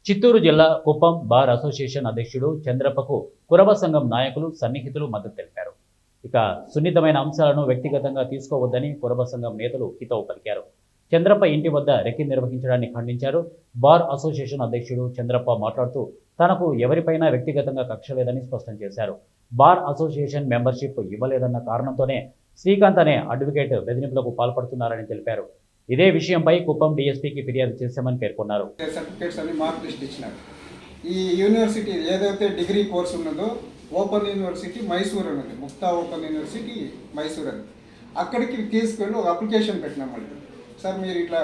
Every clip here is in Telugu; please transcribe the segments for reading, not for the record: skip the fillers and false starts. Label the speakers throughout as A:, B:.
A: చిత్తూరు జిల్లా కుప్పం బార్ అసోసియేషన్ అధ్యక్షుడు చంద్రప్పకు కురబ సంఘం నాయకులు సన్నిహితులు మద్దతు తెలిపారు. ఇక సున్నితమైన అంశాలను వ్యక్తిగతంగా తీసుకోవద్దని కురబ సంఘం నేతలు హితవు పలికారు. చంద్రప్ప ఇంటి వద్ద రెక్కి నిర్వహించడాన్ని ఖండించారు. బార్ అసోసియేషన్ అధ్యక్షుడు చంద్రప్ప మాట్లాడుతూ తనకు ఎవరిపైనా వ్యక్తిగతంగా కక్ష లేదని స్పష్టం చేశారు. బార్ అసోసియేషన్ మెంబర్షిప్ ఇవ్వలేదన్న కారణంతోనే శ్రీకాంత్ అనే అడ్వకేట్ బెదిరింపులకు పాల్పడుతున్నారని తెలిపారు. ఇదే విషయంపై కుప్పం డీఎస్పీకి ఫిర్యాదు చేశామని పేర్కొన్నారు.
B: సర్టిఫికేట్స్ అని మార్క్ లిస్ట్ ఇచ్చినారు. ఈ యూనివర్సిటీ ఏదైతే డిగ్రీ కోర్స్ ఉన్నదో ఓపెన్ యూనివర్సిటీ మైసూర్ ఉన్నది, ముక్తా ఓపెన్ యూనివర్సిటీ మైసూర్ అని, అక్కడికి తీసుకెళ్ళి ఒక అప్లికేషన్ పెట్టినామండి. సార్ మీరు ఇట్లా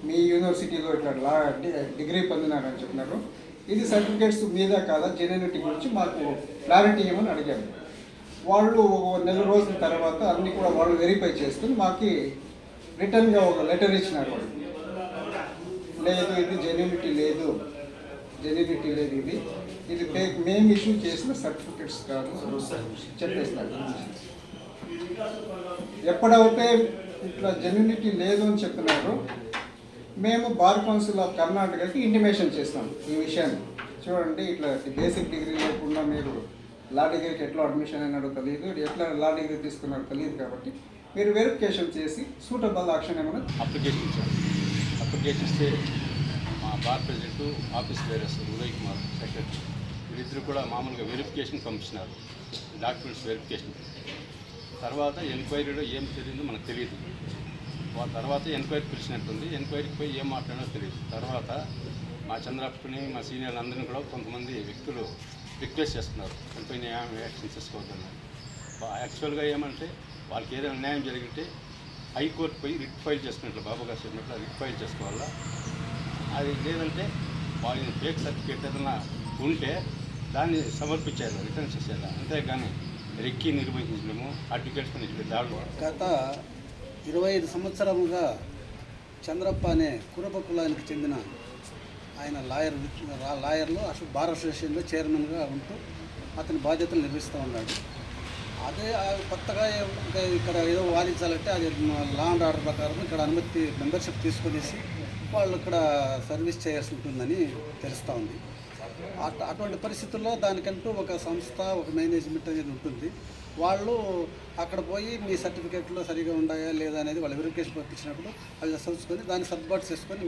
B: మీ యూనివర్సిటీలో ఇట్లా డిగ్రీ పొందినారని చెప్పినారు, ఇది సర్టిఫికేట్స్ మీద కాదా జెన్యూనిటీ గురించి మాకు క్లారిటీ ఇవ్వమని అడిగారు. వాళ్ళు నెల రోజుల తర్వాత అన్నీ కూడా వాళ్ళు వెరిఫై చేసుకుని మాకు రిటర్న్గా ఒక లెటర్ ఇచ్చినారు. వాళ్ళు లేదు ఇది జెన్యూనిటీ లేదు ఇది మేము ఇష్యూ చేసిన సర్టిఫికెట్స్ కాదు చెప్పేసినారు. ఎప్పుడైతే ఇట్లా జెన్యూనిటీ లేదు అని చెప్తున్నారు, మేము బార్ కౌన్సిల్ ఆఫ్ కర్ణాటకకి ఇంటిమేషన్ చేస్తాం ఈ విషయాన్ని. చూడండి ఇట్లా బేసిక్ డిగ్రీ లేకుండా మీరు లా డిగ్రీకి ఎట్లా అడ్మిషన్ అయినాడో తెలియదు, ఎట్లా లా డిగ్రీ తీసుకున్నారో తెలియదు, కాబట్టి మీరు వెరిఫికేషన్ చేసి సూటబుల్ యాక్షన్ ఏమైనా
C: అప్లికేషన్ ఇచ్చారు. అప్లికేషన్ ఇస్తే మా bar president office bearers Uday Kumar secretary వీరిద్దరు కూడా మామూలుగా వెరిఫికేషన్ పంపించినారు, డాక్యుమెంట్స్ వెరిఫికేషన్. తర్వాత ఎంక్వైరీలో ఏం జరిగిందో మనకు తెలియదు. తర్వాత ఎంక్వైరీ పిలిచినట్టుంది, ఎంక్వైరీకి పోయి ఏం మాట్లాడినో తెలియదు. తర్వాత మా చంద్రప్పని మా సీనియర్లు అందరినీ కూడా కొంతమంది వ్యక్తులు రిక్వెస్ట్ చేస్తున్నారు దానిపైన ఏమైనా యాక్షన్ తీసుకోవద్దన్నారు. యాక్చువల్గా ఏమంటే వాళ్ళకి ఏదైనా అన్యాయం జరిగితే హైకోర్టు పోయి రిట్ ఫైల్ చేసుకున్నట్లు బాబు గారు చెప్పినట్లు రిట్ ఫైల్ చేసుకోవాలా. అది లేదంటే వాళ్ళ ఫేక్ సర్టిఫికేట్ ఏదైనా ఉంటే దాన్ని సమర్పించారు, రిటర్న్ చేసేలా, అంతేగాని రెక్కి నిర్వహించడము అడ్వకేట్స్ దాడులు.
D: గత 25 సంవత్సరముగా చంద్రప్ప అనే కురబ కులానికి చెందిన ఆయన లాయర్లు అసలు బార్ అసోసియేషన్లో చైర్మన్గా ఉంటూ అతని బాధ్యతలు నిర్వహిస్తూ ఉన్నాడు. అదే కొత్తగా ఇక్కడ ఏదో వాదించాలంటే అది లా అండ్ ఆర్డర్ ప్రకారం ఇక్కడ అనుమతి మెంబర్షిప్ తీసుకునేసి వాళ్ళు ఇక్కడ సర్వీస్ చేయాల్సి ఉంటుందని తెలుస్తూ ఉంది. అటువంటి పరిస్థితుల్లో దానికంటూ ఒక సంస్థ, ఒక మేనేజ్మెంట్ అనేది ఉంటుంది. వాళ్ళు అక్కడ పోయి మీ సర్టిఫికేట్లో సరిగా ఉన్నాయా లేదా అనేది వాళ్ళు వెరిఫికేషన్ పంపించినప్పుడు అవి చూసుకొని దాన్ని సర్దుబాటు చేసుకొని